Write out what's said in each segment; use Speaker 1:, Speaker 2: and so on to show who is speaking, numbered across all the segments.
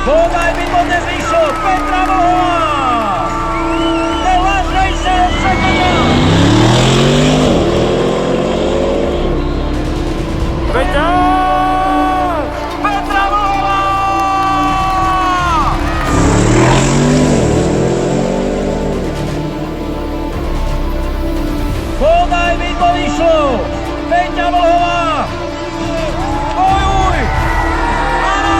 Speaker 1: Podaj mi to nezvyšok, Petra Vlhová! The last racer of second round! Petra! Petra Vlhová! Podaj mi to vyšlo! Peťa Vlhová! Bojuj! Áno!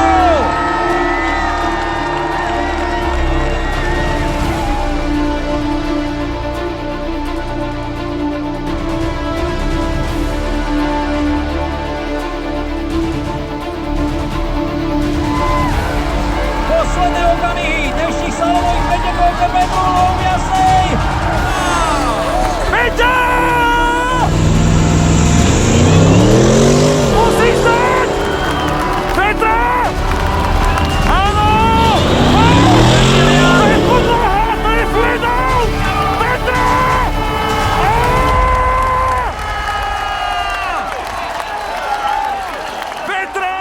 Speaker 1: Posledné okamihy dnešních slámových pretekov pre Petru Vlhovú v Jasnej! Peťa! Musíš stať! Petra! Áno! To je podlaha! To je fledov! Petra! Petra!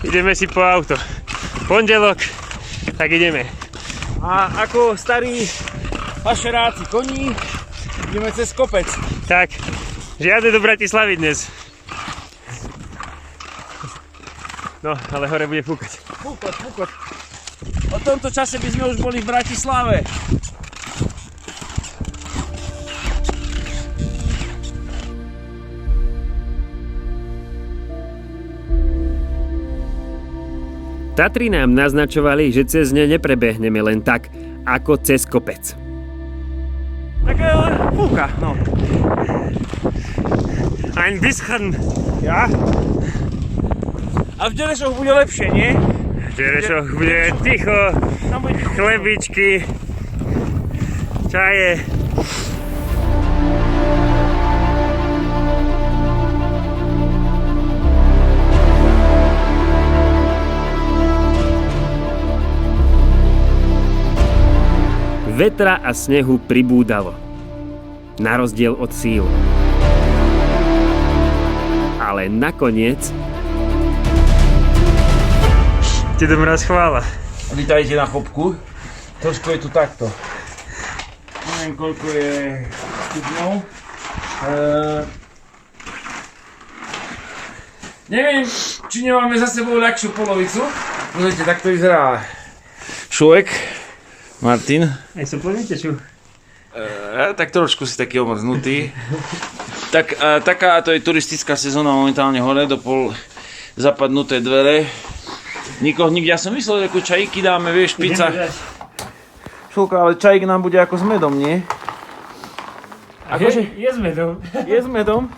Speaker 2: Ideme si po auto. Pondelok, tak ideme.
Speaker 1: A ako starí pašeráci koní, ideme cez kopec.
Speaker 2: Tak, žiadne do Bratislavy dnes. No, ale hore bude fúkať.
Speaker 1: Fúkot. O tomto čase by sme už boli v Bratislave.
Speaker 2: Tatry nám naznačovali, že cez ne neprebehneme len tak, ako cez kopec.
Speaker 1: Tak fúka, no.
Speaker 2: Ein bisschen.
Speaker 1: Ja? A v Derešoch bude lepšie, nie?
Speaker 2: V Derešoch bude ticho,
Speaker 1: Tam bude ticho.
Speaker 2: chlebičky, čaje. Vetra a snehu pribúdalo. Na rozdiel od síl. Ale nakoniec... Ti to mraz chvála.
Speaker 1: Vítajte na chopku. Trošku je tu takto. Neviem, koľko je stupňov. Neviem, či nemáme za sebou ľahšiu polovicu. Pozrite, takto vyzerá šovek. Martin.
Speaker 2: Aj som plne teču.
Speaker 1: Tak trošku si taký omrznutý. Tak, taká to je turistická sezóna momentálne hore, do pol zapadnuté dvere. Nikoho nikde, ja som myslel, že ako čajíky dáme, vieš, pizza. Šulka, ale čajík nám bude ako s medom, nie?
Speaker 2: Akože je s medom.
Speaker 1: Je s medom?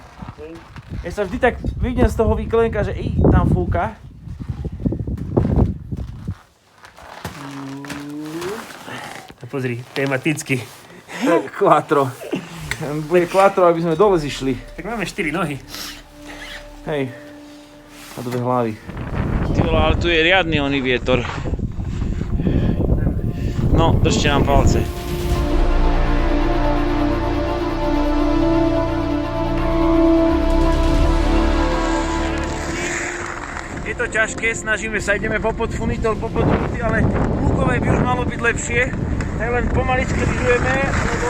Speaker 1: Ja sa vždy tak vidím z toho výklenka, že tam fúka.
Speaker 2: Pozri, tematicky.
Speaker 1: Quattro. Bude quattro, aby sme dole zišli.
Speaker 2: Tak máme 4 nohy.
Speaker 1: Hej. A 2 hlavy. Ty vole, ale tu je riadny oný vietor. No, držte nám palce. Je to ťažké, snažíme sa, ideme popod funitol, ale lúkové by už malo byť lepšie. Tak len pomaličke lyžujeme, lebo...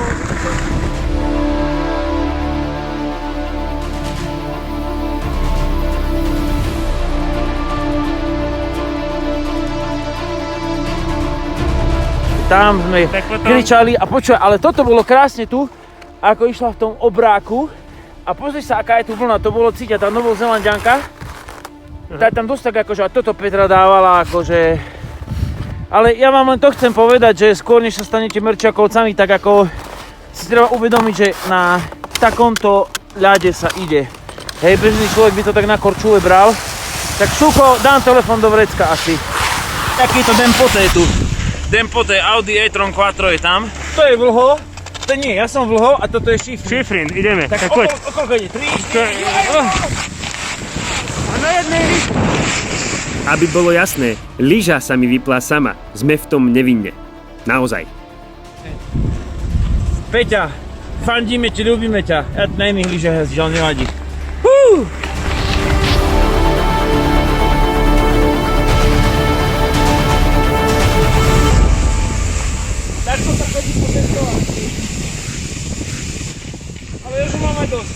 Speaker 1: Tam sme kričali a počúvaj, ale toto bolo krásne tu, ako išla v tom obráku. A pozri sa, aká je tu vlna, to bolo cítiť, tá Novozelanďanka. Tá tam dosť tak akože, a toto Petra dávala akože... Ale ja vám len to chcem povedať, že skôr než sa stanete Merčiakovcami, tak ako si treba uvedomiť, že na takomto ľade sa ide. Hej, bežný človek by to tak na korčule bral. Tak Šuko, dám telefon do vrecka asi. Takýto Dempote je tu. Dempote, Audi e-tron Quattro je tam. To je Vlho. To nie, ja som Vlho a toto je Šifrin.
Speaker 2: Šifrin, ideme.
Speaker 1: Tak
Speaker 2: poď.
Speaker 1: koľko ide? 3, 4, a na jednej lyžke.
Speaker 2: Aby bolo jasné, lyža sa mi vyplá sama. Sme v tom nevinne. Naozaj.
Speaker 1: Peťa, Fandíme ti, ľúbime ťa. Ja na iných lyžiach jazdíš, ale nevadí. Takto sa chodí po testovačky. Ale ja už mám aj dosť.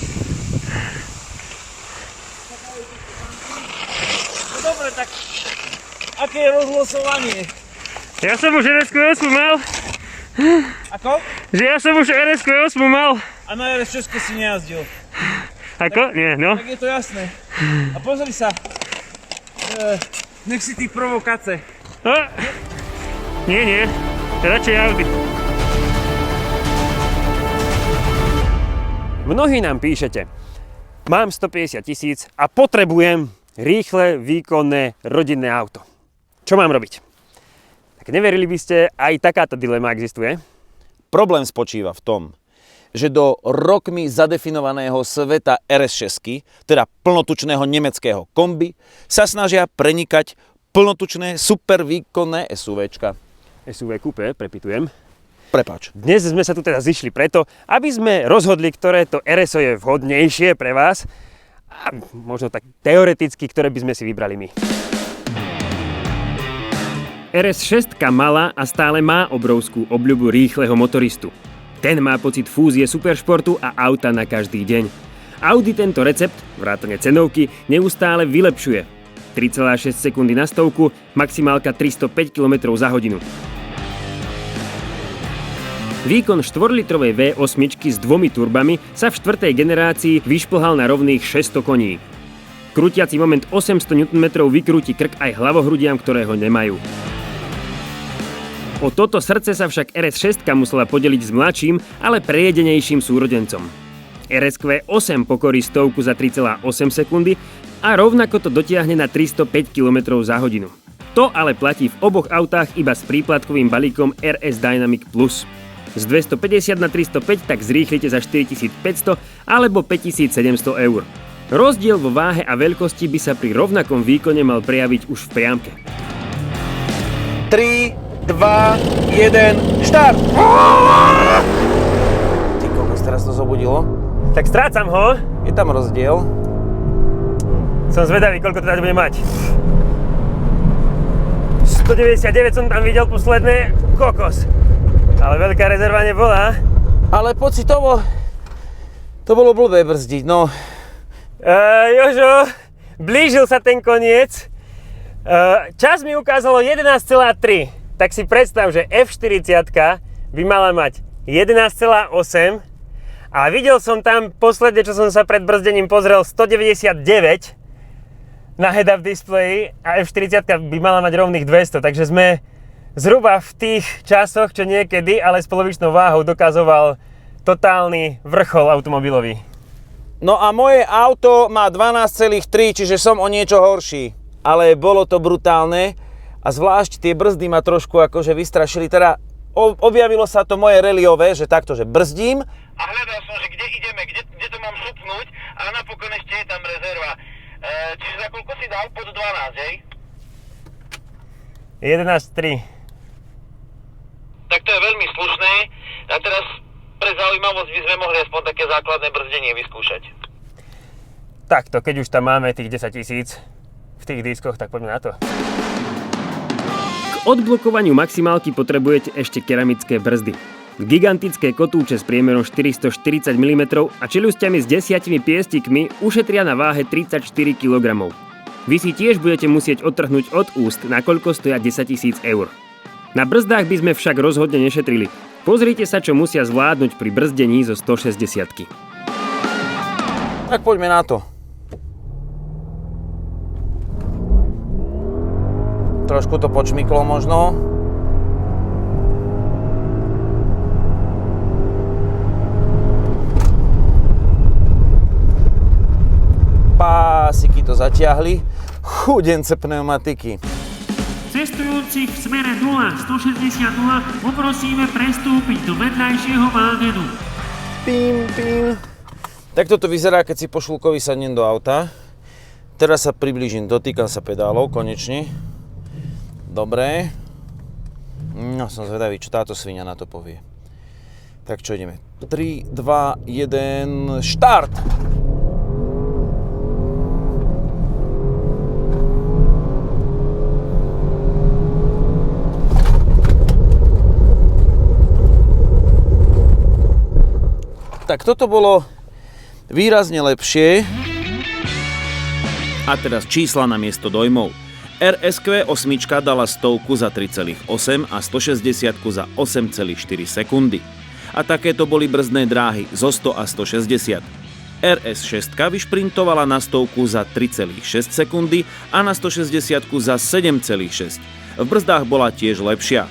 Speaker 1: No dobre, tak aké je rozlosovanie?
Speaker 2: Ja som už RS-8 mal.
Speaker 1: Ako?
Speaker 2: Že ja som už RS-8 mal.
Speaker 1: A na RS Česko si nejazdil.
Speaker 2: Ako? Nie, no.
Speaker 1: Tak je to jasné. A pozri sa. Nech si tých provokáce.
Speaker 2: Nie. Radšej Audi. Mnohí nám píšete, mám 150 000 a potrebujem rýchle, výkonné, rodinné auto. Čo mám robiť? Tak neverili by ste, aj takáto dilema existuje?
Speaker 3: Problém spočíva v tom, že do rokmi zadefinovaného sveta RS6, teda plnotučného nemeckého kombi, sa snažia prenikať plnotučné supervýkonné SUVčka.
Speaker 2: SUV Coupé, prepitujem.
Speaker 3: Prepáč.
Speaker 2: Dnes sme sa tu teda zišli preto, aby sme rozhodli, ktoré to RSO je vhodnejšie pre vás a možno tak teoreticky, ktoré by sme si vybrali my. RS6 mala a stále má obrovskú obľubu rýchleho motoristu. Ten má pocit fúzie superšportu a auta na každý deň. Audi tento recept, vrátane cenovky, neustále vylepšuje. 3,6 sekundy na stovku, maximálka 305 km za hodinu. Výkon 4-litrovej V8 s dvomi turbami sa v 4. generácii vyšplhal na rovných 600 koní. Krútiaci moment 800 Nm vykrúti krk aj hlavohrudiam, ktoré ho nemajú. O toto srdce sa však RS6 musela podeliť s mladším, ale prejedenejším súrodencom. RSQ8 pokorí stovku za 3,8 sekundy a rovnako to dotiahne na 305 km za hodinu. To ale platí v oboch autách iba s príplatkovým balíkom RS Dynamic Plus. Z 250 na 305 tak zrýchlite za 4500 alebo 5700 eur. Rozdiel vo váhe a veľkosti by sa pri rovnakom výkone mal prejaviť už v priamke.
Speaker 3: 3, 2, 1, štart! Ty kokos, teraz to zobudilo?
Speaker 2: Tak strácam ho.
Speaker 3: Je tam rozdiel.
Speaker 2: Som zvedavý, koľko to teda bude mať. 199 som tam videl posledné, kokos. Ale veľká rezerva nebola.
Speaker 3: Ale pocitovo to bolo blbé brzdiť, no.
Speaker 2: Jožo, blížil sa ten koniec. Čas mi ukázalo 11,3. Tak si predstav, že F40 by mala mať 11,8 a videl som tam posledne, čo som sa pred brzdením pozrel, 199 na head-up displeji a F40 by mala mať rovných 200, takže sme zhruba v tých časoch, čo niekedy, ale s polovičnou váhou dokazoval totálny vrchol automobilový.
Speaker 3: No a moje auto má 12,3, čiže som o niečo horší. Ale bolo to brutálne a zvlášť tie brzdy ma trošku akože vystrašili. Teda objavilo sa to moje reliové, že takto, že brzdím.
Speaker 4: A hľadal som, že kde ideme, kde to mám šupnúť a napokon ešte je tam rezerva. Čiže za koľko si dal? Pod 12, hej?
Speaker 2: 11,3.
Speaker 4: Tak to je veľmi slušné. A teraz pre zaujímavosť by sme mohli aspoň také základné brzdenie vyskúšať.
Speaker 2: Takto, keď už tam máme tých 10 000 v tých diskoch, tak poďme na to. K odblokovaniu maximálky potrebujete ešte keramické brzdy. Gigantické kotúče s priemerom 440 mm a čeľusťami s 10 piestikmi ušetria na váhe 34 kg. Vy si tiež budete musieť odtrhnúť od úst, nakoľko stoja 10 000 eur. Na brzdách by sme však rozhodne nešetrili. Pozrite sa, čo musia zvládnuť pri brzdení zo 160.
Speaker 3: Tak poďme na to. Trošku to počmyklo možno. Pásiky to zatiahli. Chudence pneumatiky.
Speaker 5: Cestujúcich v smere 0-160 poprosíme prestúpiť do vedľajšieho Wagenu.
Speaker 3: Pím, pím. Tak toto vyzerá, keď si po šľukovi sadnem do auta. Teraz sa priblížim, dotýkam sa pedálov, konečne. Dobre. No, som zvedavý, čo táto sviňa na to povie. Tak čo ideme? 3, 2, 1, štart! Tak toto bolo výrazne lepšie. A teraz čísla na miesto dojmov. RSQ 8 dala 100 za 3,8 a 160 za 8,4 sekundy. A takéto boli brzdné dráhy zo 100 a 160. RS6 vyšprintovala na 100 za 3,6 sekundy a na 160 za 7,6. V brzdách bola tiež lepšia.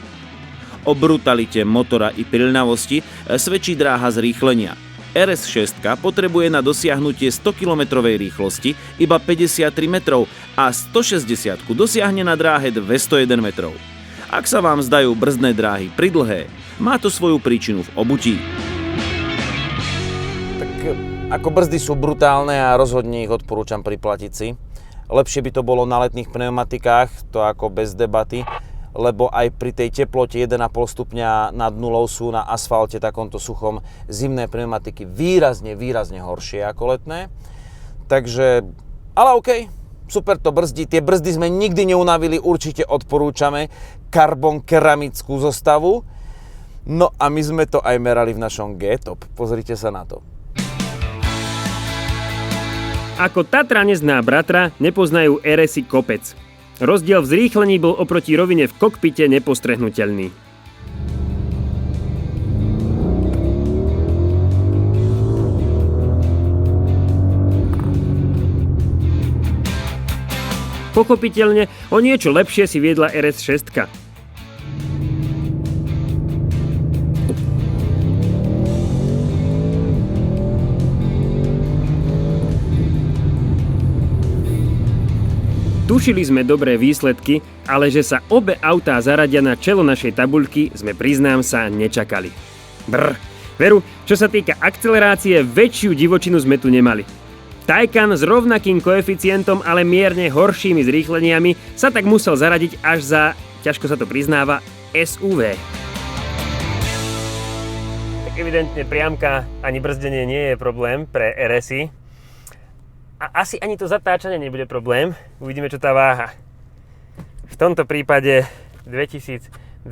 Speaker 3: O brutalite motora i priľnavosti svedčí dráha zrýchlenia. RS6 potrebuje na dosiahnutie 100 km rýchlosti iba 53 metrov a 160 dosiahne na dráhe 201 metrov. Ak sa vám zdajú brzdné dráhy pridlhé, má to svoju príčinu v obutí. Tak ako brzdy sú brutálne a rozhodne ich odporúčam priplatiť si. Lepšie by to bolo na letných pneumatikách, to ako bez debaty, lebo aj pri tej teplote 1,5 stupňa nad nulou sú na asfalte takomto suchom zimné pneumatiky výrazne horšie ako letné. Takže, ale okej, super to brzdí. Tie brzdy sme nikdy neunavili, určite odporúčame karbon keramickú zostavu. No a my sme to aj merali v našom G-Top. Pozrite sa na to.
Speaker 2: Ako Tatra nezná bratra, nepoznajú RS-y kopec. Rozdiel v zrýchlení bol oproti rovine v kokpite nepostrehnuteľný. Pochopiteľne, o niečo lepšie si viedla RS6. Tušili sme dobré výsledky, ale že sa obe autá zaradia na čelo našej tabuľky, sme, priznám sa, nečakali. Brr. Veru, čo sa týka akcelerácie, väčšiu divočinu sme tu nemali. Taycan s rovnakým koeficientom, ale mierne horšími zrýchleniami sa tak musel zaradiť až za, ťažko sa to priznáva, SUV. Tak evidentne priamka ani brzdenie nie je problém pre RS-y. A asi ani to zatáčanie nebude problém. Uvidíme, čo tá váha. V tomto prípade 2282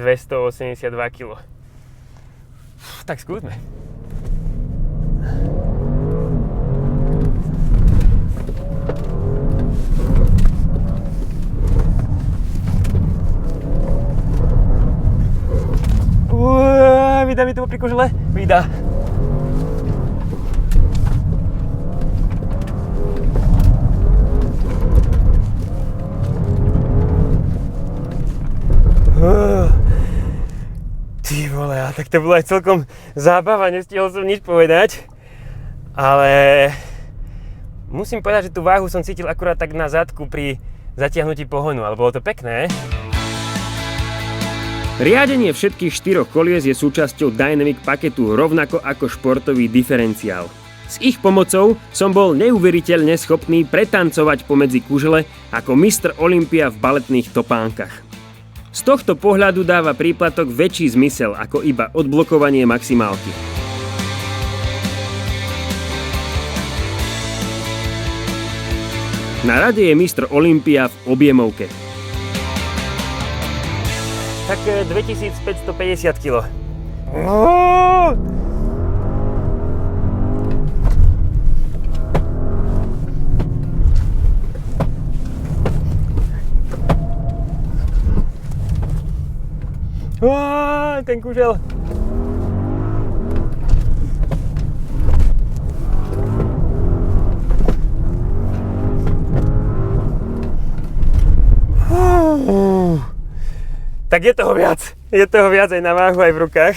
Speaker 2: kg. Tak skúsme. Vydá mi to pri kožele? Vydá. Ty vole, tak to bolo aj celkom zábava, nestihol som nič povedať. Ale musím povedať, že tú váhu som cítil akurát tak na zadku pri zatiahnutí pohonu, ale bolo to pekné. Riadenie všetkých 4 kolies je súčasťou Dynamic paketu, rovnako ako športový diferenciál. S ich pomocou som bol neuveriteľne schopný pretancovať pomedzi kužele ako Mr. Olympia v baletných topánkach. Z tohto pohľadu dáva príplatok väčší zmysel ako iba odblokovanie maximálky. Na rade je Mr. Olympia v objemovke. Tak 2550 kg. Ten kužel. Tak je toho viac. Je toho viac aj na váhu, aj v rukách.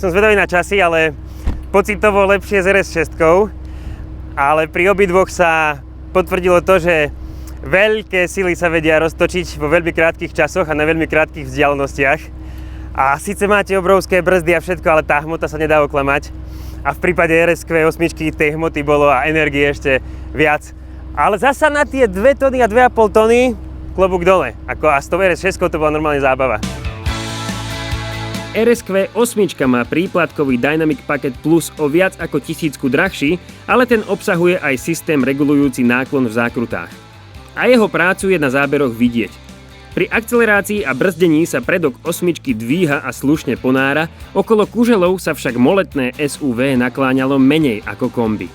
Speaker 2: Som zvedavý na časy, ale pocitovo lepšie s RS6. Ale pri obidvoch sa potvrdilo to, že veľké sily sa vedia roztočiť vo veľmi krátkych časoch a na veľmi krátkych vzdialenostiach. A síce máte obrovské brzdy a všetko, ale tá hmota sa nedá oklamať. A v prípade RSQ 8 tej hmoty bolo a energie ešte viac. Ale zasa na tie 2 tony a 2,5 tony klobúk dole. A s tou RS6 to bola normálne zábava. RSQ 8 má príplatkový Dynamic Packet Plus o viac ako 1000 drahší, ale ten obsahuje aj systém regulujúci náklon v zákrutách. A jeho prácu je na záberoch vidieť. Pri akcelerácii a brzdení sa predok 8 dvíha a slušne ponára, okolo kuželov sa však moletné SUV nakláňalo menej ako kombi.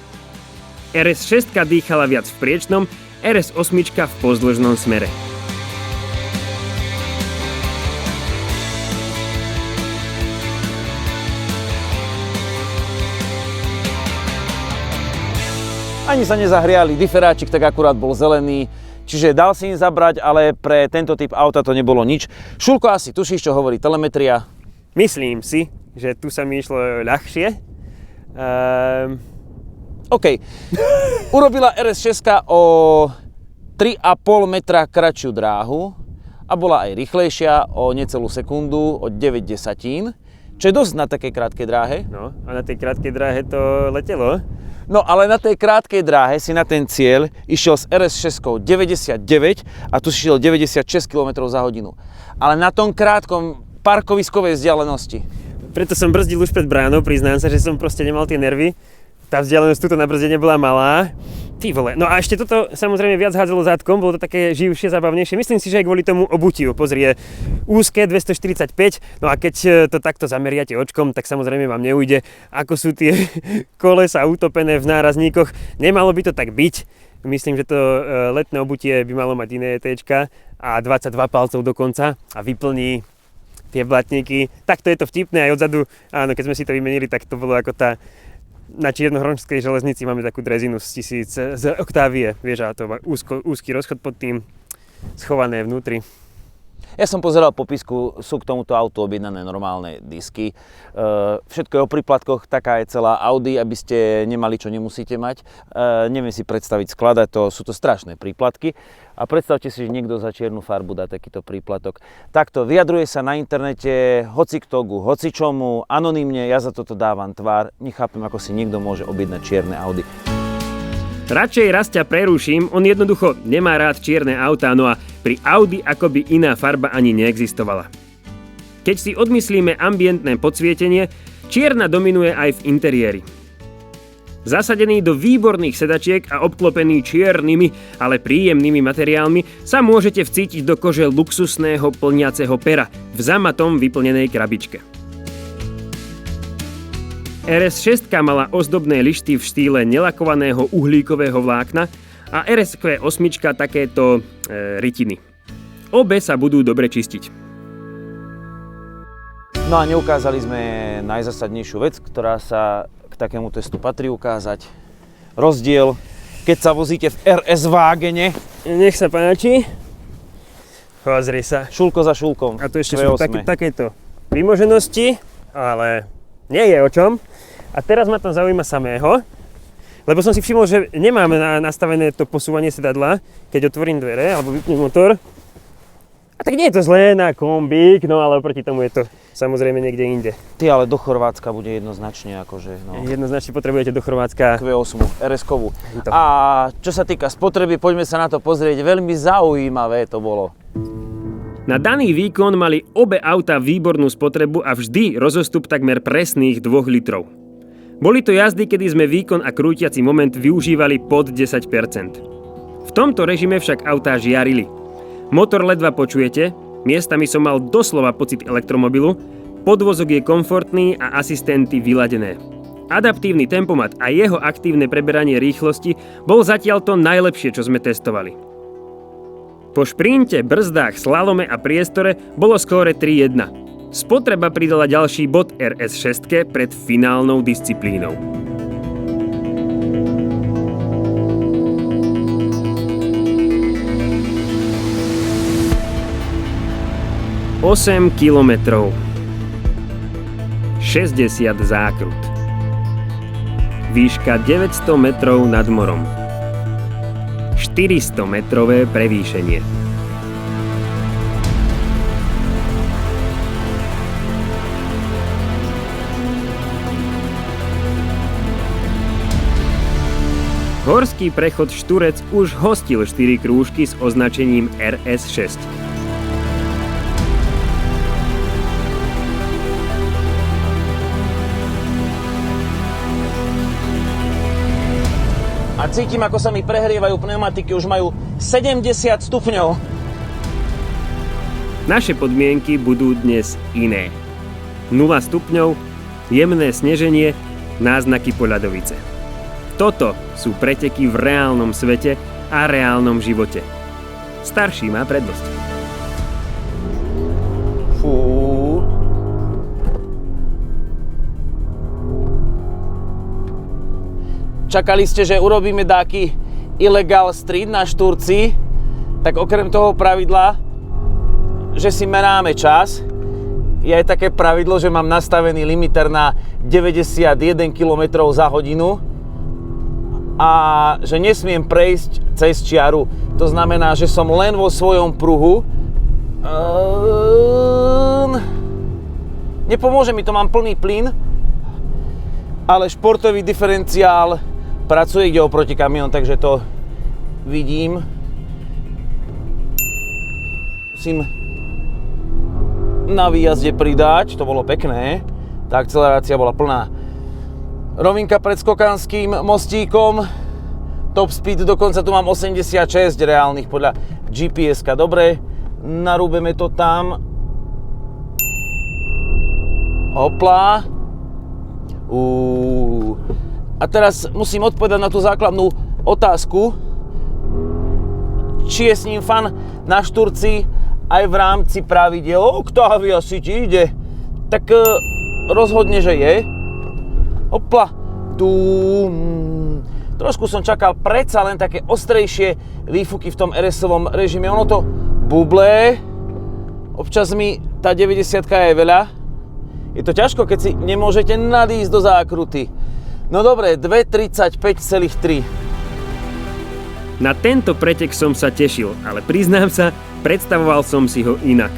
Speaker 2: RS6 dýchala viac v priečnom, RS8 v pozdĺžnom smere.
Speaker 3: Ani sa nezahriali, diferáčik tak akurát bol zelený, čiže dal si im zabrať, ale pre tento typ auta to nebolo nič. Šulko, asi tušíš, čo hovorí telemetria?
Speaker 2: Myslím si, že tu sa mi išlo ľahšie.
Speaker 3: OK. Urobila RS6 o 3,5 metra kratšiu dráhu a bola aj rýchlejšia o necelú sekundu, o 9 desatín, čo je dosť na takej krátkej dráhe.
Speaker 2: No, a na tej krátkej dráhe to letelo.
Speaker 3: No ale na tej krátkej dráhe si na ten cieľ išiel s RS6 99 a tu si šiel 96 km za hodinu. Ale na tom krátkom parkoviskovej vzdialenosti.
Speaker 2: Preto som brzdil už pred bránou, priznám sa, že som proste nemal tie nervy. Tá vzdialenosť tuto na brzdenie bola malá. Ty vole. No a ešte toto samozrejme viac hádzalo zátkom, bolo to také živšie, zabavnejšie. Myslím si, že aj kvôli tomu obutiu. Pozri, je úzke 245, no a keď to takto zameriate očkom, tak samozrejme vám neujde, ako sú tie kolesa utopené v nárazníkoch. Nemalo by to tak byť. Myslím, že to letné obutie by malo mať iné ETčka a 22 palcov dokonca a vyplní tie blatníky. Takto je to vtipné aj odzadu. Áno, keď sme si to vymenili, tak to bolo ako tá na Čiernohronskej železnici máme takú drezinu z Octavie, vieš, a to má úzky rozchod pod tým schované vnútri.
Speaker 3: Ja som pozeral popisku, sú k tomuto autu objednané normálne disky. Všetko je o príplatkoch, taká je celá Audi, aby ste nemali, čo nemusíte mať. Neviem si predstaviť, skladať to, sú to strašné príplatky. A predstavte si, že niekto za čiernu farbu dá takýto príplatok. Takto vyjadruje sa na internete hoci kto ku hoci čomu, anonymne, ja za toto dávam tvár. Nechápem, ako si niekto môže objednať čierne Audi.
Speaker 2: Radšej raz ťa preruším, on jednoducho nemá rád čierne autá, no a pri Audi akoby iná farba ani neexistovala. Keď si odmyslíme ambientné podsvietenie, čierna dominuje aj v interiéri. Zasadený do výborných sedačiek a obklopený čiernymi, ale príjemnými materiálmi sa môžete vcítiť do kože luxusného plniaceho pera v zamatom vyplnenej krabičke. RS6 mala ozdobné lišty v štýle nelakovaného uhlíkového vlákna a RSQ 8 takéto rytiny. Obe sa budú dobre čistiť.
Speaker 3: No a neukázali sme najzásadnejšiu vec, ktorá sa k takému testu patrí ukázať. Rozdiel, keď sa vozíte v RS Wagene.
Speaker 2: Nech sa páči. Pozri sa.
Speaker 3: Šulko za šulkom.
Speaker 2: A tu ešte sú takéto vymoženosti, ale nie je o čom. A teraz ma tam zaujíma samého, lebo som si všimol, že nemám nastavené to posúvanie sedadla, keď otvorím dvere alebo vypnem motor. A tak nie je to zlé na kombík, no ale oproti tomu je to samozrejme niekde inde.
Speaker 3: Ty, ale do Chorvátska bude jednoznačne akože, no.
Speaker 2: Jednoznačne potrebujete do Chorvátska
Speaker 3: Q8, RS-kovú. A čo sa týka spotreby, poďme sa na to pozrieť, veľmi zaujímavé to bolo.
Speaker 2: Na daný výkon mali obe autá výbornú spotrebu a vždy rozostup takmer presných 2 litrov. Boli to jazdy, kedy sme výkon a krútiaci moment využívali pod 10%. V tomto režime však autá žiarili. Motor ledva počujete, miestami som mal doslova pocit elektromobilu, podvozok je komfortný a asistenty vyladené. Adaptívny tempomat a jeho aktívne preberanie rýchlosti bol zatiaľ to najlepšie, čo sme testovali. Po šprinte, brzdách, slalome a priestore bolo skóre 3:1. Spotreba pridala ďalší bod RS6 pred finálnou disciplínou. Osem kilometrov. 60 zákrut. Výška 900 metrov nad morom. 400 metrové prevýšenie. Horský prechod Šturec už hostil 4 krúžky s označením RS6.
Speaker 3: a cítim, ako sa mi prehrievajú pneumatiky, už majú 70 stupňov.
Speaker 2: Naše podmienky budú dnes iné. 0 stupňov, jemné sneženie, náznaky poľadovice. Toto sú preteky v reálnom svete a reálnom živote. Starší má prednosť.
Speaker 3: Fú. Čakali ste, že urobíme dáky illegal street na Štúrci, tak okrem toho pravidla, že si meráme čas, je aj také pravidlo, že mám nastavený limiter na 91 km za hodinu a že nesmiem prejsť cez čiaru. To znamená, že som len vo svojom pruhu. Nepomôže mi to, mám plný plyn, ale športový diferenciál pracuje, ide oproti kamión, takže to vidím. Musím na výjazde pridať, to bolo pekné. Tá akcelerácia bola plná. Rovinka pred Skokanským mostíkom. Top speed dokonca tu mám 86 reálnych podľa GPS-ka. Dobre, narúbeme to tam. Hopla. A teraz musím odpovedať na tú základnú otázku, či je s ním fan na Štúrci aj v rámci pravidiel. Octavia si ti ide. Tak rozhodne, že je. Hopla. Trošku som čakal predsa len také ostrejšie výfuky v tom RS-ovom režime. Ono to bublé. Občas mi tá 90-ka je veľa. Je to ťažko, keď si nemôžete nadísť do zákruty. No dobre, 2:35,3.
Speaker 2: Na tento pretek som sa tešil, ale priznám sa, predstavoval som si ho inak.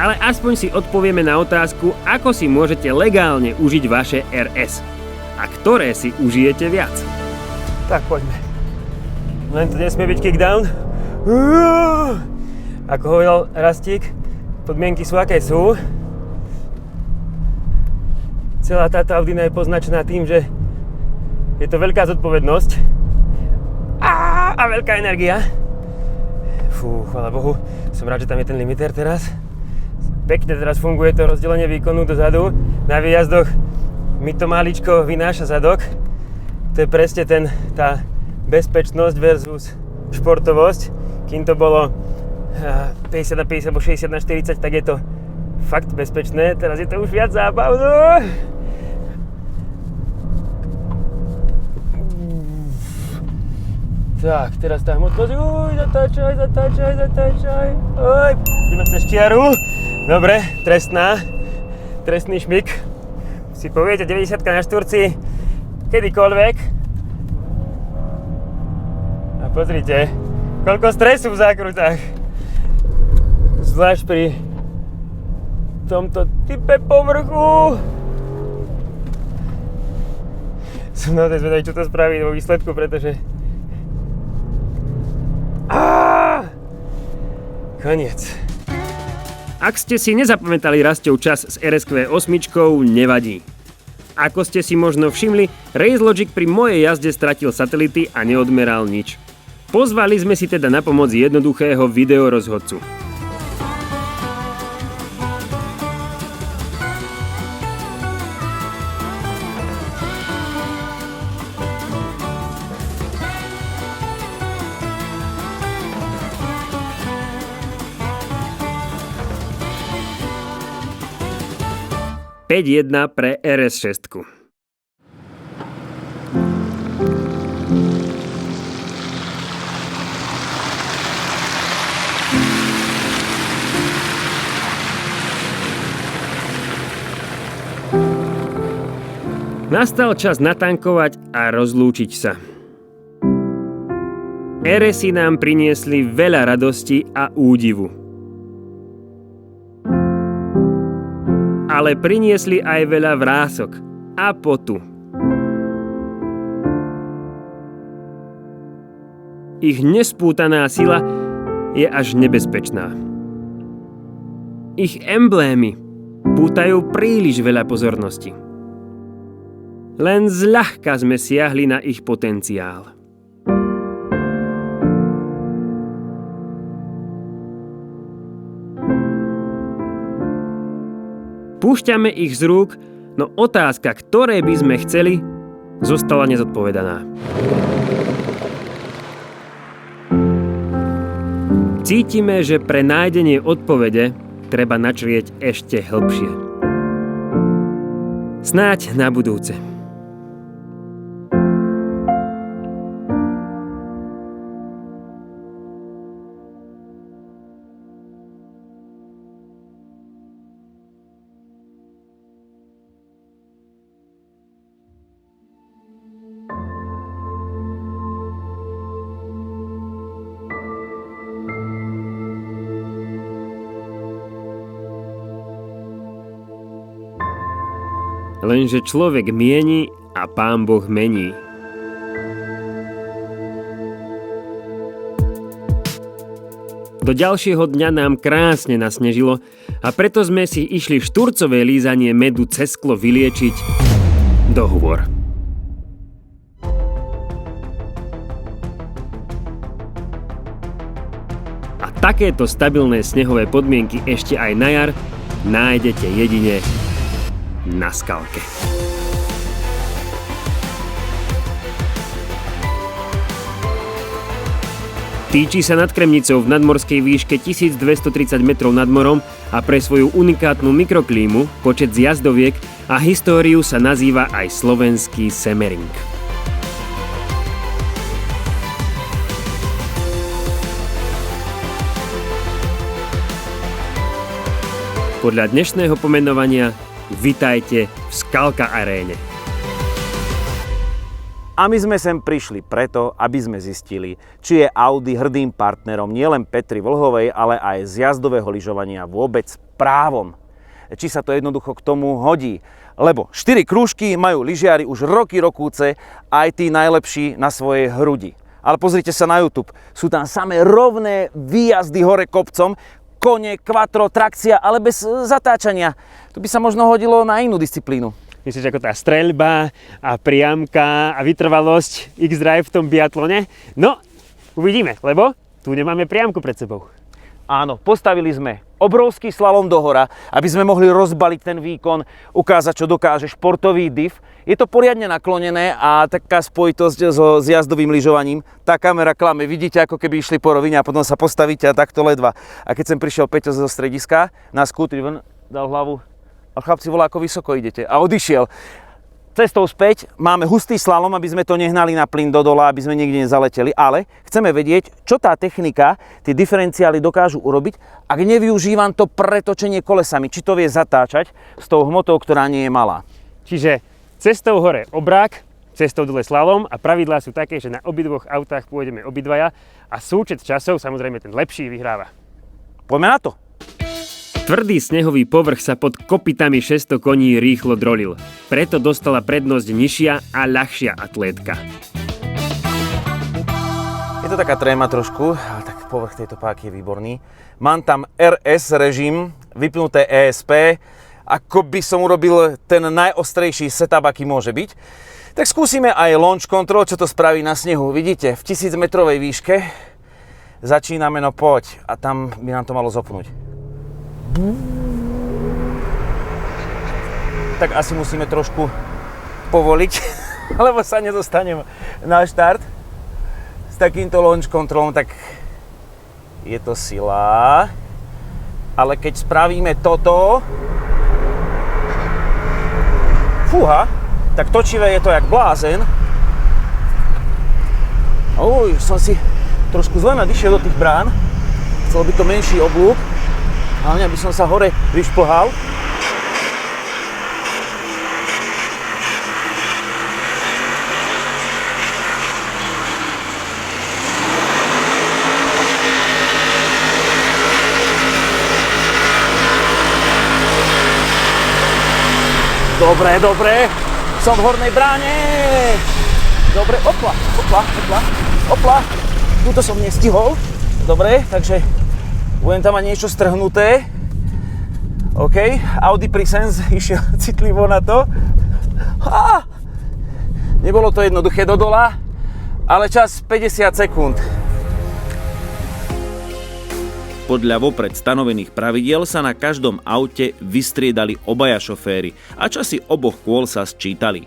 Speaker 2: Ale aspoň si odpovieme na otázku, ako si môžete legálne užiť vaše RS. A ktoré si užijete viac.
Speaker 6: Tak poďme. Len to nesmie byť kickdown. Ako hovoril Rastík, podmienky sú aké sú. Celá táto Audina je poznačená tým, že je to veľká zodpovednosť a veľká energia. Fú, chvála Bohu, som rád, že tam je ten limiter teraz. Pekne teraz funguje to rozdelenie výkonu dozadu. Na výjazdoch mi to maličko vynáša zadok. To je presne tá bezpečnosť versus športovosť. Kým to bolo 50 na 50 alebo 60 na 40, tak je to fakt bezpečné. Teraz je to už viac zábavno. Tak, teraz tá hmotnosť, zatáčaj. Oj, ideme cez čiaru. Dobre, trestný šmyk. Si poviete 90 na Štúrci, kedykoľvek. A pozrite, koľko stresu v zákrutách. Zvlášť pri tomto type povrchu. Som naozaj zvedavý, čo to spraví vo výsledku, pretože koniec.
Speaker 2: Ak ste si nezapamätali Rastov čas s RSQ 8, nevadí. Ako ste si možno všimli, RaceLogic pri mojej jazde stratil satelity a neodmeral nič. Pozvali sme si teda na pomoc jednoduchého videorozhodcu. (5:1) pre RS6. Nastal čas natankovať a rozlúčiť sa. RS-y nám priniesli veľa radosti a údivu. Ale priniesli aj veľa vrások a potu. Ich nespútaná sila je až nebezpečná. Ich emblémy pútajú príliš veľa pozornosti. Len zľahka sme siahli na ich potenciál. Púšťame ich z rúk, no otázka, ktoré by sme chceli, zostala nezodpovedaná. Cítime, že pre nájdenie odpovede treba načrieť ešte hlbšie. Snáď na budúce. Lenže človek mieni a Pán Boh mení. Do ďalšieho dňa nám krásne nasnežilo a preto sme si išli šturcové lízanie medu cez sklo vyliečiť do hôr. A takéto stabilné snehové podmienky ešte aj na jar nájdete jedine na Skalke. Týči sa nad Kremnicou v nadmorskej výške 1230 metrov nad morom a pre svoju unikátnu mikroklímu, počet zjazdoviek a históriu sa nazýva aj slovenský Semering. Podľa dnešného pomenovania vitajte v Skalka aréne.
Speaker 3: A my sme sem prišli preto, aby sme zistili, či je Audi hrdým partnerom nielen Petry Vlhovej, ale aj z jazdového lyžovania vôbec právom. Či sa to jednoducho k tomu hodí. Lebo 4 krúžky majú lyžiari už roky rokúce, aj tí najlepší na svojej hrudi. Ale pozrite sa na YouTube, sú tam samé rovné výjazdy hore kopcom, kone, quattro, trakcia, ale bez zatáčania. To by sa možno hodilo na inú disciplínu.
Speaker 6: Myslíš, ako tá streľba a priamka a vytrvalosť X-Drive v tom biatlone? No, uvidíme, lebo tu nemáme priamku pred sebou.
Speaker 3: Áno, postavili sme obrovský slalom do hora, aby sme mohli rozbaliť ten výkon, ukázať, čo dokáže športový div. Je to poriadne naklonené a taká spojitosť s jazdovým lyžovaním. Tá kamera klame, vidíte, ako keby išli po rovine a potom sa postavíte a takto ledva. A keď sem prišiel Peťo zo strediska, na skútri ven, dal hlavu a chlapci volá, ako vysoko idete. A odišiel. Cestou späť máme hustý slalom, aby sme to nehnali na plyn do dola, aby sme niekde nezaleteli, ale chceme vedieť, čo tá technika, tie diferenciály dokážu urobiť, ak nevyužívam to pretočenie kolesami, či to vie zatáčať s tou hmotou, ktorá nie je malá.
Speaker 6: Čiže cestou hore obrák, cestou dole slalom a pravidlá sú také, že na obidvoch autách pôjdeme obidvaja a súčet časov, samozrejme ten lepší, vyhráva.
Speaker 3: Poďme na to.
Speaker 2: Tvrdý snehový povrch sa pod kopytami 600 koní rýchlo drolil. Preto dostala prednosť nižšia a ľahšia atlétka.
Speaker 3: Je to taká tréma trošku, ale tak povrch tejto páky je výborný. Mám tam RS režim, vypnuté ESP, ako by som urobil ten najostrejší setup, aký môže byť. Tak skúsime aj launch control, čo to spraví na snehu. Vidíte, v 1000 metrovej výške začíname, no poď, a tam by nám to malo zopnúť. Tak asi musíme trošku povoliť, lebo sa nedostanem na štart. S takýmto launch controlom, tak je to sila. Ale keď spravíme toto, fúha, tak točivé je to jak blázen. Som si trošku zle nadišiel do tých brán. Chcel by to menší oblúk. Hlavne, aby som sa hore vyšplhal. Dobre. Som v hornej bráne. Dobre, opla. Tuto som nestihol. Dobre, takže budem tam mať niečo strhnuté. OK, Audi Presense išiel citlivo na to. Nebolo to jednoduché do dola, ale čas 50 sekúnd. Podľa vopred stanovených pravidiel sa na každom aute vystriedali obaja šoféri a časy oboch kôl sa sčítali.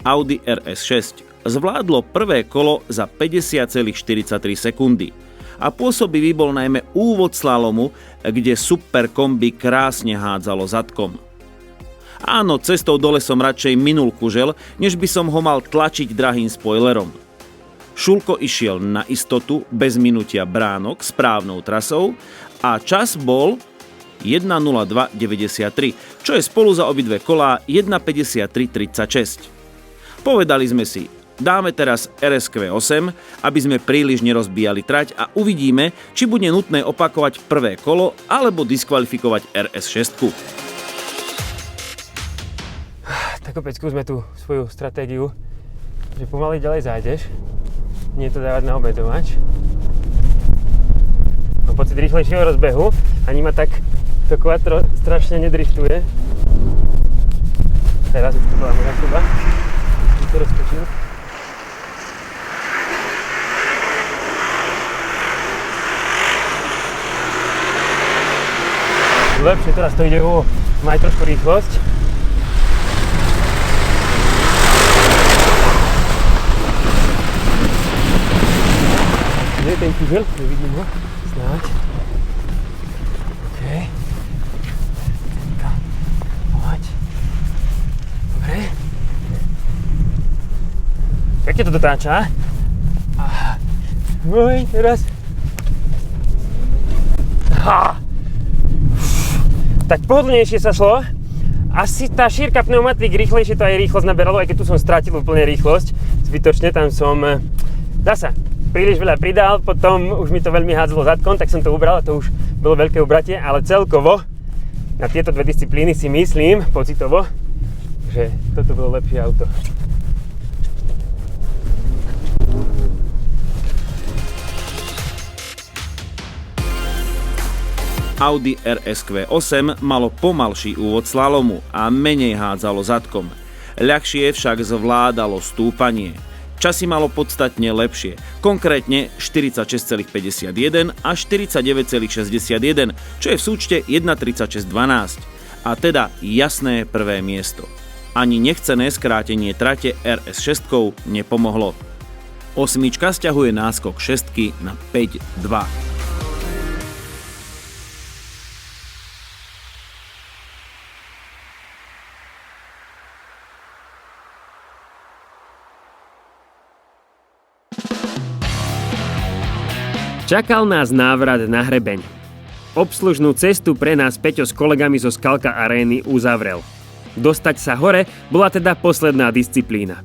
Speaker 3: Audi RS6 zvládlo prvé kolo za 50,43 sekundy a pôsobivý bol najmä úvod slalomu, kde super kombi krásne hádzalo zadkom. Áno, cestou dole som radšej minul kužel, než by som ho mal tlačiť drahým spoilerom. Šulko išiel na istotu bez minutia bránok správnou trasou a čas bol 1:02:93, čo je spolu za obidve kolá 1:53:36. Povedali sme si, dáme teraz RSQ8, aby sme príliš nerozbíjali trať a uvidíme, či bude nutné opakovať prvé kolo alebo diskvalifikovať RS6.
Speaker 6: Tak opäť skúsme tú svoju stratégiu, že pomaly ďalej zájdeš. Nie to dávať na obedovač. Mám pocit rýchlejšieho rozbehu, ani ma tak to quattro strašne nedriftuje. Teraz už to bola moja chyba. Som to roztočil. Lepšie, teraz to ide o maj trošku rýchlosť. Kde je ten kužel? Nevidím ho. Snáď. OK. Poď. Dobre. Pekne to dotáča. Teraz. Tak pohodlnejšie sa šlo. Asi tá šírka pneumatik rýchlejšie to aj rýchlosť naberalo, aj keď tu som stratil úplne rýchlosť. Zbytočne tam som, dá sa, príliš veľa pridal, potom už mi to veľmi hádzalo zadkom, tak som to ubral a to už bolo veľké ubratie, ale celkovo na tieto dve disciplíny si myslím, pocitovo, že toto bolo lepšie auto.
Speaker 3: Audi RSQ8 malo pomalší úvod slalomu a menej hádzalo zadkom. Ľahšie však zvládalo stúpanie. Časy malo podstatne lepšie, konkrétne 46,51 a 49,61, čo je v súčte 1:36:12. A teda jasné prvé miesto. Ani nechcené skrátenie trate RS6 nepomohlo. Osmička sťahuje náskok šestky na 5:2.
Speaker 2: Čakal nás návrat na hrebeň. Obslužnú cestu pre nás Peťo s kolegami zo Skalka Arény uzavrel. Dostať sa hore bola teda posledná disciplína.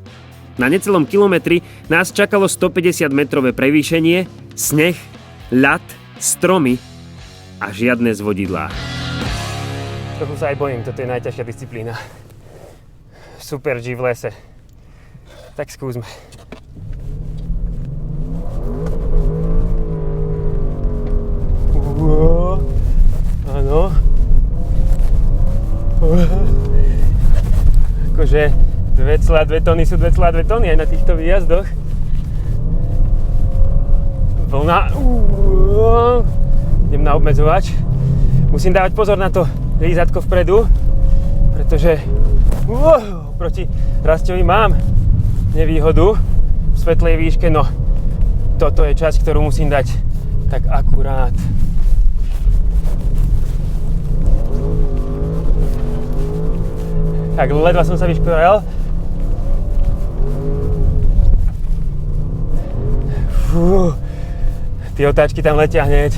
Speaker 2: Na necelom kilometri nás čakalo 150-metrové prevýšenie, sneh, ľad, stromy a žiadne zvodidlá.
Speaker 6: Trochu sa aj bojím, toto je najťažšia disciplína. Super G v lese. Tak skúsme. Áno. Akože 2,2 tony sú 2,2 tony aj na týchto výjazdoch. Vlna. Idem na obmedzovač. Musím dávať pozor na to lízatko vpredu, pretože proti Rastovi mám nevýhodu v svetlej výške, no toto je časť, ktorú musím dať tak akurát. Tak, ledva som sa vyšporel. Tie otáčky tam letia hneď.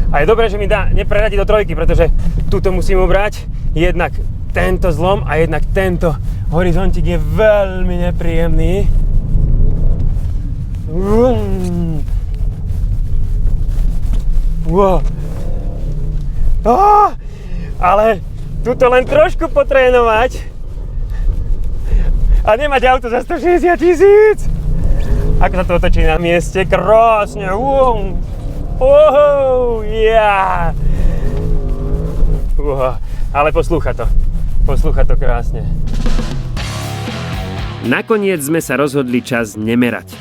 Speaker 6: A je dobré, že mi dá nepreradiť do trojky, pretože túto musím ubrať. Jednak tento zlom a jednak tento horizontík je veľmi nepríjemný. Ale tuto len trošku potrénovať a nemať auto za 160 000. Ako sa to otočí na mieste, krásne. Ale poslúcha to krásne.
Speaker 2: Nakoniec sme sa rozhodli čas nemerať.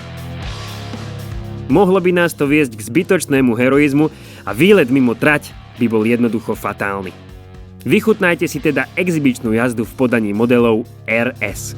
Speaker 2: Mohlo by nás to viesť k zbytočnému heroizmu a výlet mimo trať by bol jednoducho fatálny. Vychutnajte si teda exibičnú jazdu v podaní modelov RS.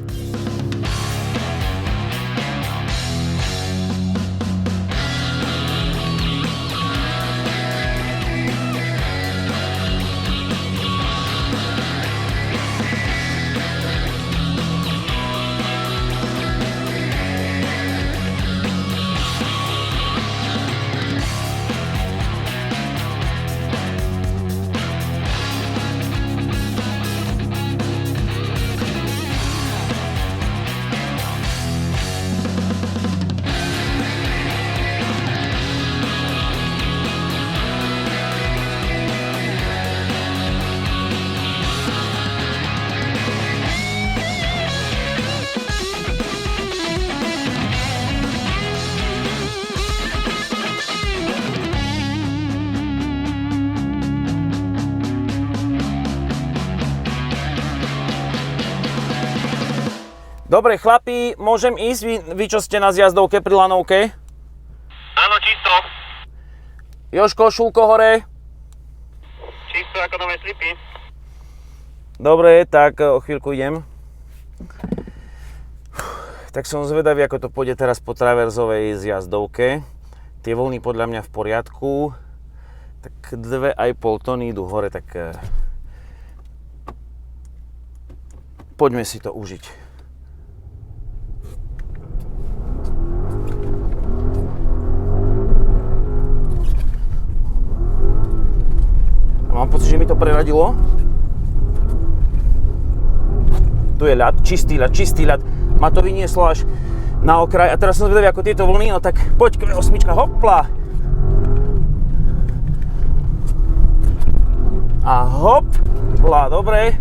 Speaker 3: Dobre, chlapi, môžem ísť? Vy čo ste na zjazdovke pri lanovke?
Speaker 4: Áno, čisto.
Speaker 3: Jožko, Šulko hore.
Speaker 4: Čisto ako nové slipy.
Speaker 3: Dobre, tak o chvíľku idem. Tak som zvedavý, ako to pôjde teraz po traverzovej zjazdovke. Tie vlny podľa mňa v poriadku. Tak 2,5 tony idú hore, tak poďme si to užiť. Mám pocit, že mi to preradilo. Tu je ľad, čistý ľad. Ma to vynieslo až na okraj. A teraz som zvedavý, ako tieto vlny, no tak poď V8, hopla. A hopla, dobre.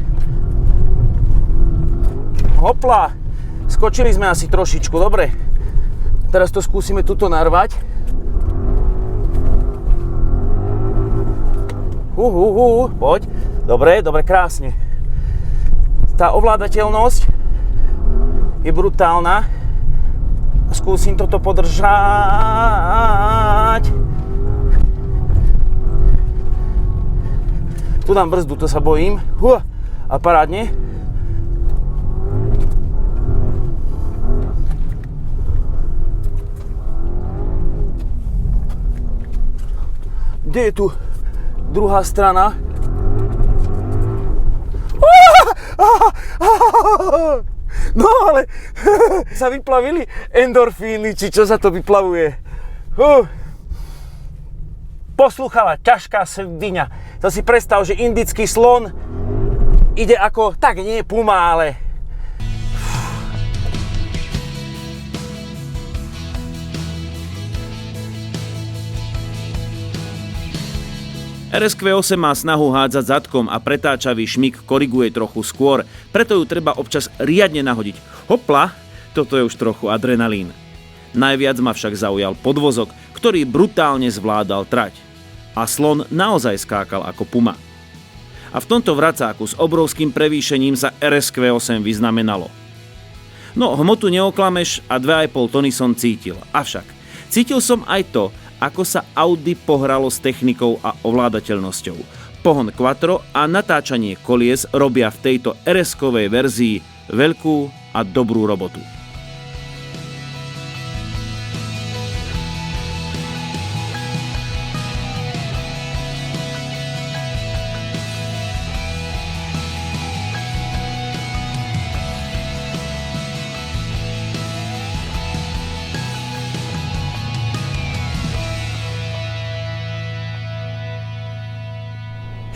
Speaker 3: Hopla. Skočili sme asi trošičku, dobre. Teraz to skúsime tuto narvať. Poď. Dobre, krásne. Tá ovládateľnosť je brutálna. Skúsim toto podržať. Tu dám brzdu, to sa bojím. A parádne. Kde je tu druhá strana? No ale sa vyplavili endorfíny, či čo sa to vyplavuje. Poslúchala ťažká sviňa. To si predstav, že indický slon ide ako, tak nie puma, ale
Speaker 7: RSQ8 má snahu hádzať zadkom a pretáčavý šmyk koriguje trochu skôr, preto ju treba občas riadne nahodiť. Hopla, toto je už trochu adrenalín. Najviac ma však zaujal podvozok, ktorý brutálne zvládal trať. A slon naozaj skákal ako puma. A v tomto vracáku s obrovským prevýšením sa RSQ8 vyznamenalo. No, hmotu neoklameš a 2,5 tony som cítil. Avšak cítil som aj to, ako sa Audi pohralo s technikou a ovládateľnosťou. Pohon quattro a natáčanie kolies robia v tejto RS-kovej verzii veľkú a dobrú robotu.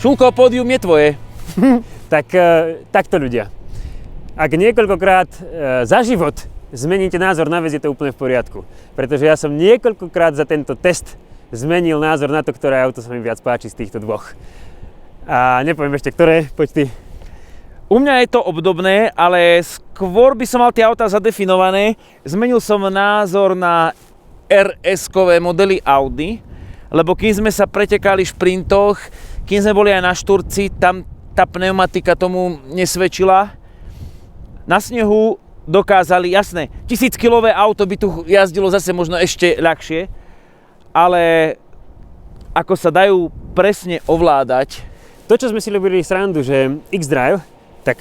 Speaker 3: Šulko, pódium je tvoje.
Speaker 6: Takto ľudia. Ak niekoľkokrát za život zmeníte názor na vec, je to úplne v poriadku. Pretože ja som niekoľkokrát za tento test zmenil názor na to, ktoré auto sa mi viac páči z týchto dvoch. A nepoviem ešte, ktoré, poď ty.
Speaker 3: U mňa je to obdobné, ale skôr by som mal tie autá zadefinované. Zmenil som názor na RS-kové modely Audi, lebo kým sme sa pretekali v šprintoch, kým sme boli aj na Šturci, tam tá pneumatika tomu nesvedčila. Na snehu dokázali, jasné, 1000-kilové auto by tu jazdilo zase možno ešte ľahšie, ale ako sa dajú presne ovládať.
Speaker 6: To, čo sme si robili srandu, že X-Drive, tak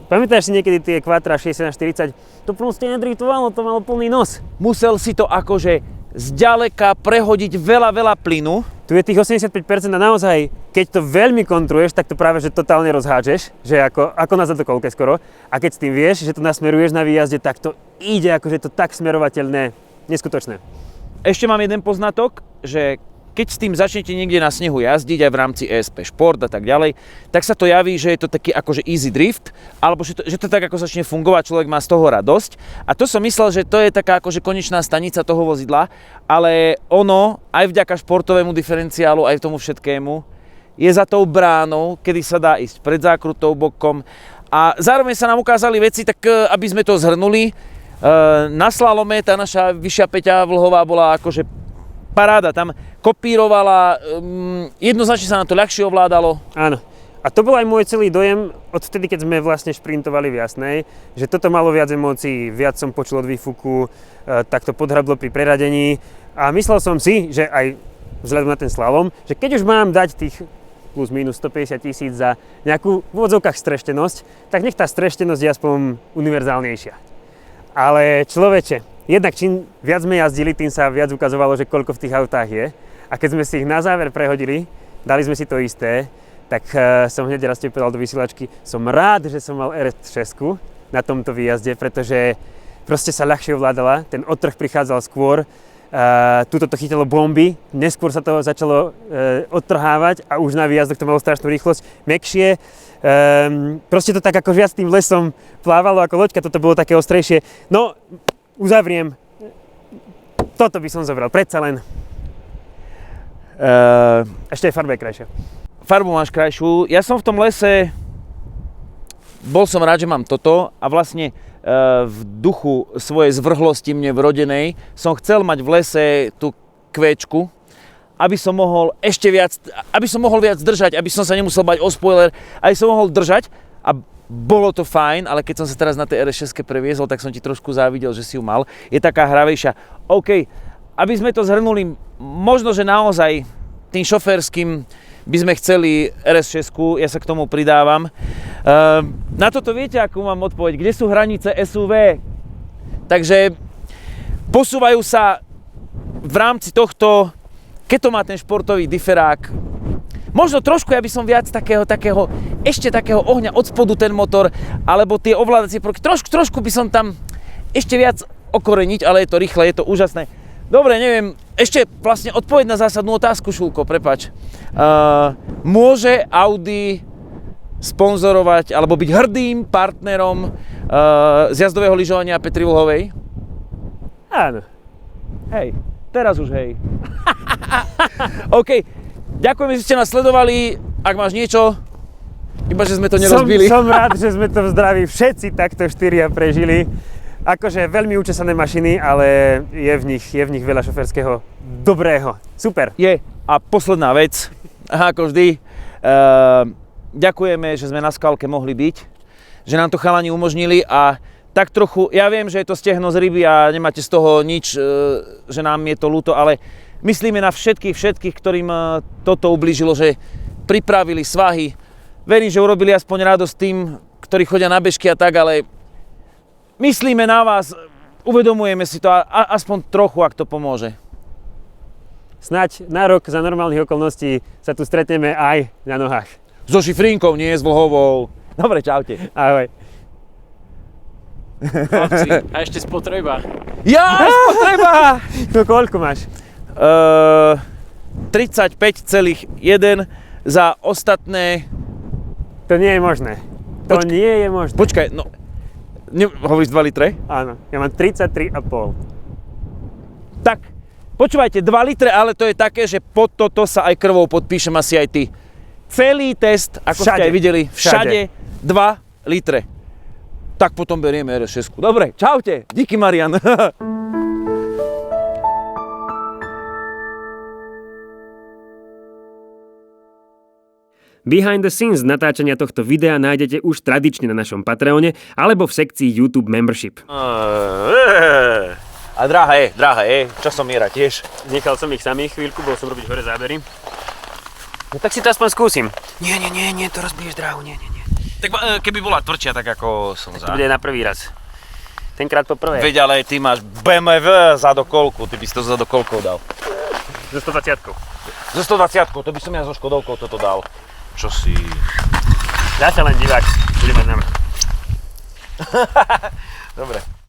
Speaker 6: pamätáš si niekedy tie Quattra 60/40, to proste nedriftovalo, to malo plný nos.
Speaker 3: Musel si to akože zďaleka prehodiť veľa plynu.
Speaker 6: Tu je tých 85% a naozaj, keď to veľmi kontruješ, tak to práve že totálne rozhádžeš, že ako na zadokolke skoro. A keď s tým vieš, že to nasmeruješ na výjazde, tak to ide akože to tak smerovateľné, neskutočné.
Speaker 3: Ešte mám jeden poznatok, že keď s tým začnete niekde na snehu jazdiť aj v rámci ESP Šport a tak ďalej, tak sa to javí, že je to taký akože easy drift, alebo že to tak ako začne fungovať, človek má z toho radosť. A to som myslel, že to je taká akože konečná stanica toho vozidla, ale ono, aj vďaka športovému diferenciálu, aj tomu všetkému, je za tou bránou, kedy sa dá ísť pred zákrutou, bokom. A zároveň sa nám ukázali veci, tak aby sme to zhrnuli, na slalome tá naša vyššia Peťa Vlhová bola akože paráda, tam kopírovala, jednoznačne sa nám to ľahšie ovládalo.
Speaker 6: Áno. A to bol aj môj celý dojem odtedy, keď sme vlastne šprintovali v Jasnej, že toto malo viac emócií, viac som počul od výfuku, tak to podhrablo pri preradení a myslel som si, že aj vzhľadom na ten slalom, že keď už mám dať tých plus minus 150 000 za nejakú v úvodzovkách streštenosť, tak nech tá streštenosť je aspoň univerzálnejšia. Ale človeče, jednak čím viac sme jazdili, tým sa viac ukazovalo, že koľko v tých autách je. A keď sme si ich na záver prehodili, dali sme si to isté, tak som hneď raz povedal do vysielačky, som rád, že som mal RS6 na tomto výjazde, pretože proste sa ľahšie ovládala, ten odtrh prichádzal skôr, tuto to chytilo bomby, neskôr sa to začalo odtrhávať a už na výjazdoch to malo strašnú rýchlosť, mäkšie. Proste to tak ako viac tým lesom plávalo ako loďka, toto bolo také ostrejšie. No, uzavriem. Toto by som zobral, predsa len. Ešte aj farba je krajšia.
Speaker 3: Farbu máš krajšiu. Ja som v tom lese, bol som rád, že mám toto a vlastne v duchu svojej zvrhlosti mne vrodenej som chcel mať v lese tú kvéčku, aby som mohol ešte viac, aby som mohol viac držať, aby som sa nemusel bať o spoiler, aby som mohol držať a bolo to fajn, ale keď som sa teraz na tej RS6 previezol, tak som ti trošku závidel, že si ju mal. Je taká hravejšia. OK, aby sme to zhrnuli, možno, že naozaj tým šoférským by sme chceli RS6, ja sa k tomu pridávam. Na toto viete, akú mám odpoveď, kde sú hranice SUV? Takže posúvajú sa v rámci tohto, keď to má ten športový diferák, možno trošku, ja by som viac ešte takého ohňa od spodu ten motor, alebo tie ovládacie prvky, trošku by som tam ešte viac okoreniť, ale je to rýchle, je to úžasné. Dobre, neviem, ešte vlastne odpoveď na zásadnú otázku, Šulko, prepáč. Môže Audi sponzorovať, alebo byť hrdým partnerom z jazdového lyžovania Petry Vlhovej?
Speaker 6: Áno.
Speaker 3: Hej, teraz už hej. OK, ďakujeme, že ste nás sledovali. Ak máš niečo, iba že sme to nerozbili.
Speaker 6: Som rád, že sme to v zdraví všetci takto štyria prežili. Akože veľmi učesané mašiny, ale je v nich veľa šoférskeho dobrého. Super.
Speaker 3: Je. A posledná vec, ako vždy, ďakujeme, že sme na Skalke mohli byť, že nám to chalani umožnili a tak trochu, ja viem, že je to stehno z ryby a nemáte z toho nič, že nám je to ľúto, ale myslíme na všetkých, ktorým toto ublížilo, že pripravili svahy. Verím, že urobili aspoň radosť tým, ktorí chodia na bežky a tak, ale myslíme na vás, uvedomujeme si to a aspoň trochu, ak to pomôže.
Speaker 6: Snáď na rok za normálnych okolností sa tu stretneme aj na nohách.
Speaker 3: So šifrínkou, nie s Vlhovou. Dobre, čaute.
Speaker 6: Ahoj.
Speaker 1: Chlapci, a ešte spotreba.
Speaker 3: Ja, spotreba!
Speaker 6: No koľko máš?
Speaker 3: 35,1 za ostatné.
Speaker 6: To nie je možné. Nie je možné.
Speaker 3: Počkaj, no. Hovoríš 2 litre?
Speaker 6: Áno, ja mám 33,5.
Speaker 3: Tak, počúvajte, 2 litre, ale to je také, že pod toto sa aj krvou podpíšem asi aj ty. Celý test, ako ste aj videli, všade 2 litre. Tak potom berieme RS6. Dobre, čaute, díky Marian.
Speaker 2: Behind the scenes natáčania tohto videa nájdete už tradične na našom Patreone alebo v sekcii YouTube Membership.
Speaker 3: A dráha je, časom miera tiež.
Speaker 2: Nechal som ich samých chvíľku, bol som robiť hore zábery. No tak si to aspoň skúsim.
Speaker 3: Nie, to rozbiješ dráhu, nie. Tak keby bola tvrdšia, tak ako som
Speaker 2: To bude na prvý raz. Tenkrát po prvé.
Speaker 3: Veď ale ty máš BMW zadokolku, ty by si to zadokolkou dal.
Speaker 2: So 120.
Speaker 3: So 120, to by som ja so Škodovkou toto dal. Čo si...
Speaker 2: Dá sa len divák, budeme nám.
Speaker 3: Dobre.